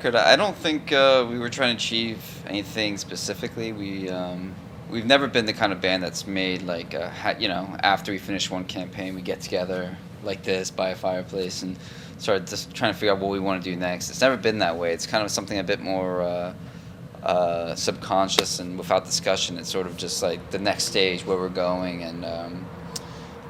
record, I don't think we were trying to achieve anything specifically. We've never been the kind of band that's made like after we finish one campaign, we get together like this by a fireplace and start just trying to figure out what we want to do next. It's never been that way. It's kind of something a bit more subconscious and without discussion. It's sort of just like the next stage where we're going, and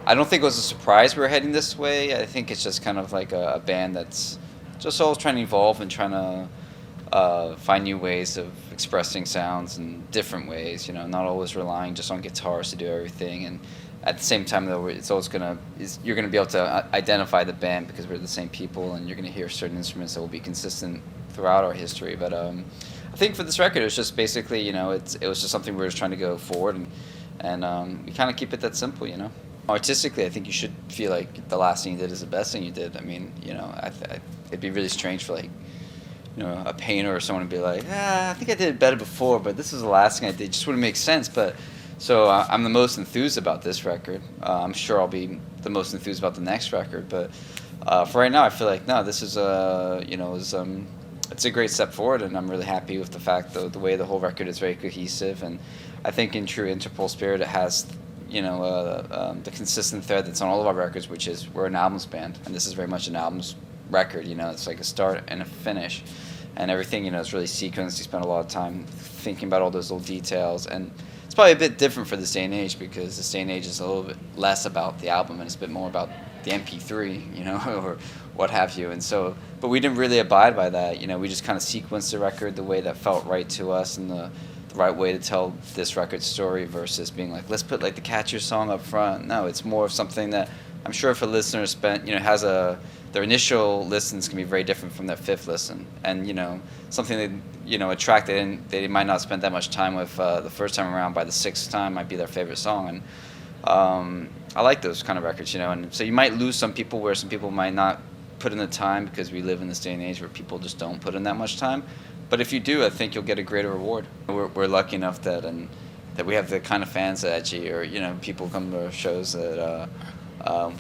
I don't think it was a surprise we were heading this way. I think it's just kind of like a band that's just always trying to evolve and trying to find new ways of expressing sounds in different ways. Not always relying just on guitars to do everything. And at the same time, though, you're gonna be able to identify the band because we're the same people, and you're gonna hear certain instruments that will be consistent throughout our history. But I think for this record, it was just basically, it was just something we were just trying to go forward, and we kind of keep it that simple. Artistically, I think you should feel like the last thing you did is the best thing you did. I mean, it'd be really strange for a painter or someone to be like, I think I did it better before, but this is the last thing I did. It just wouldn't make sense. But so I'm the most enthused about this record. I'm sure I'll be the most enthused about the next record. But for right now, I feel like no, this is it's a great step forward, and I'm really happy with the fact the way the whole record is very cohesive. And I think in true Interpol spirit, it has the consistent thread that's on all of our records, which is we're an albums band, and this is very much an albums record. It's like a start and a finish, and everything is really sequenced. You spend a lot of time thinking about all those little details, and it's probably a bit different for this day and age because this day and age is a little bit less about the album and it's a bit more about the MP3, or what have you. And so, but we didn't really abide by that. We just kind of sequenced the record the way that felt right to us, and the right way to tell this record's story versus being like, let's put like the catchier song up front. No, it's more of something that I'm sure if a listener has their initial listens can be very different from their fifth listen, and something that a track they might not spend that much time with the first time around, by the sixth time might be their favorite song. And I like those kind of records, and so you might lose some people where some people might not put in the time because we live in this day and age where people just don't put in that much time. But if you do, I think you'll get a greater reward. We're lucky enough that we have the kind of fans that actually, or people come to our shows that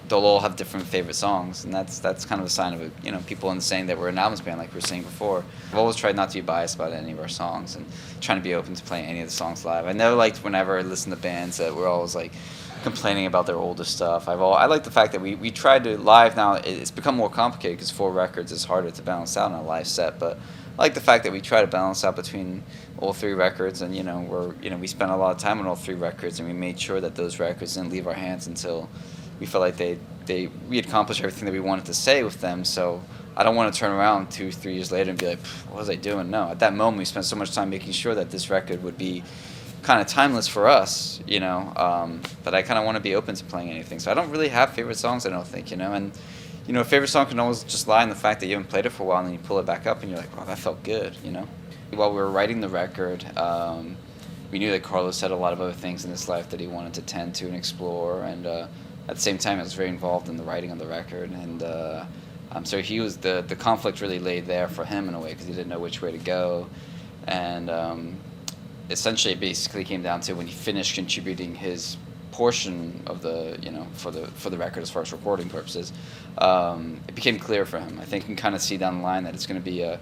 they'll all have different favorite songs, and that's kind of a sign of it. People saying that we're an albums band, like we were saying before. I've always tried not to be biased about any of our songs and trying to be open to playing any of the songs live. I never liked whenever I listen to bands that we're always like complaining about their older stuff. I like the fact that we tried to live. Now it's become more complicated because 4 records is harder to balance out on a live set, but I like the fact that we try to balance out between all 3 records, and we spent a lot of time on all 3 records, and we made sure that those records didn't leave our hands until we felt like we accomplished everything that we wanted to say with them. So I don't want to turn around 2-3 years later and be like, what was I doing? No, at that moment we spent so much time making sure that this record would be kind of timeless for us, but I kind of want to be open to playing anything. So I don't really have favorite songs, I don't think, and a favorite song can always just lie in the fact that you haven't played it for a while, and then you pull it back up and you're like, wow, that felt good. While we were writing the record, we knew that Carlos had a lot of other things in his life that he wanted to tend to and explore, and at the same time he was very involved in the writing of the record, and so he was the conflict really laid there for him in a way because he didn't know which way to go. And essentially it basically came down to when he finished contributing his portion of the for the record as far as recording purposes, it became clear for him. I think you can kind of see down the line that it's going to be a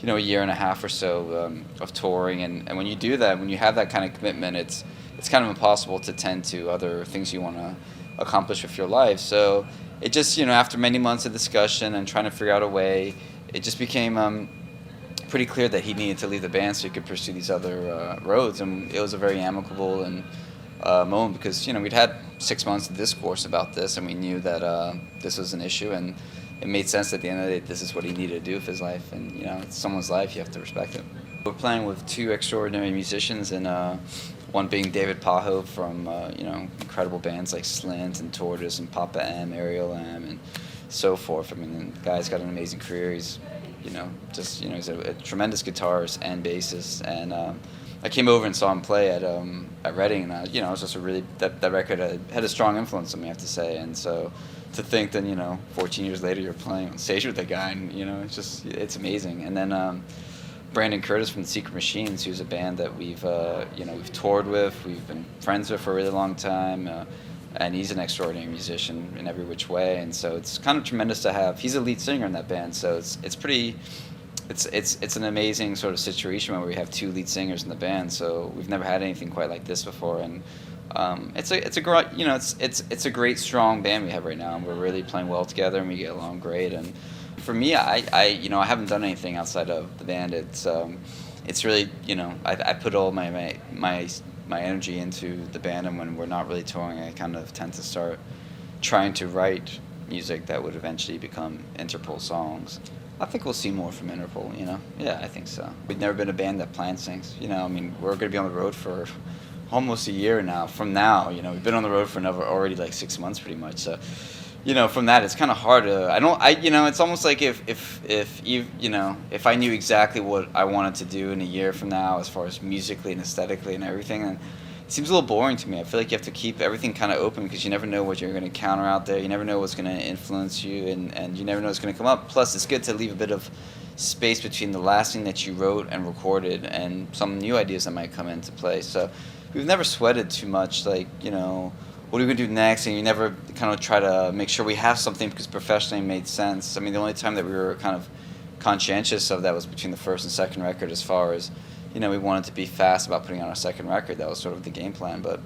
year and a half or so of touring, and when you do that, when you have that kind of commitment, it's kind of impossible to tend to other things you want to accomplish with your life. So it just after many months of discussion and trying to figure out a way, it just became pretty clear that he needed to leave the band so he could pursue these other roads. And it was a very amicable and moment because we'd had 6 months of discourse about this, and we knew that this was an issue, and it made sense at the end of the day this is what he needed to do with his life. And it's someone's life, you have to respect it. We're playing with 2 extraordinary musicians, and one being David Pajo from incredible bands like Slint and Tortoise and Papa M, Ariel M, and so forth. I mean, the guy's got an amazing career. He's he's a tremendous guitarist and bassist, and I came over and saw him play at Reading, and it was just that record had a strong influence on me, I have to say. And so to think that 14 years later you're playing on stage with that guy, and it's amazing. And then Brandon Curtis from the Secret Machines, who's a band that we've toured with, we've been friends with for a really long time, and he's an extraordinary musician in every which way. And so it's kind of tremendous to have. He's a lead singer in that band, so it's pretty it's an amazing sort of situation where we have two lead singers in the band. So we've never had anything quite like this before, and it's a great, it's a great strong band we have right now, and we're really playing well together, and we get along great. And for me, I haven't done anything outside of the band. It's really, I put all my energy into the band, and when we're not really touring, I kind of tend to start trying to write music that would eventually become Interpol songs. I think we'll see more from Interpol, Yeah, I think so. We've never been a band that plans things, I mean, we're going to be on the road for almost a year now. From now, we've been on the road for already like 6 months pretty much. So, from that, it's kind of hard to, it's almost like if I knew exactly what I wanted to do in a year from now, as far as musically and aesthetically and everything, then it seems a little boring to me. I feel like you have to keep everything kind of open, because you never know what you're going to counter out there. You never know what's going to influence you, and you never know what's going to come up. Plus, it's good to leave a bit of space between the last thing that you wrote and recorded and some new ideas that might come into play. So we've never sweated too much, like, what are we going to do next? And you never kind of try to make sure we have something because professionally it made sense. I mean, the only time that we were kind of conscientious of that was between the first and second record, as far as, we wanted to be fast about putting on our second record. That was sort of the game plan. But,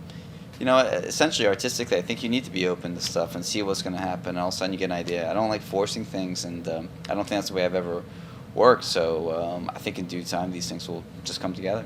essentially, artistically, I think you need to be open to stuff and see what's going to happen. And all of a sudden you get an idea. I don't like forcing things, and I don't think that's the way I've ever worked. So I think in due time these things will just come together.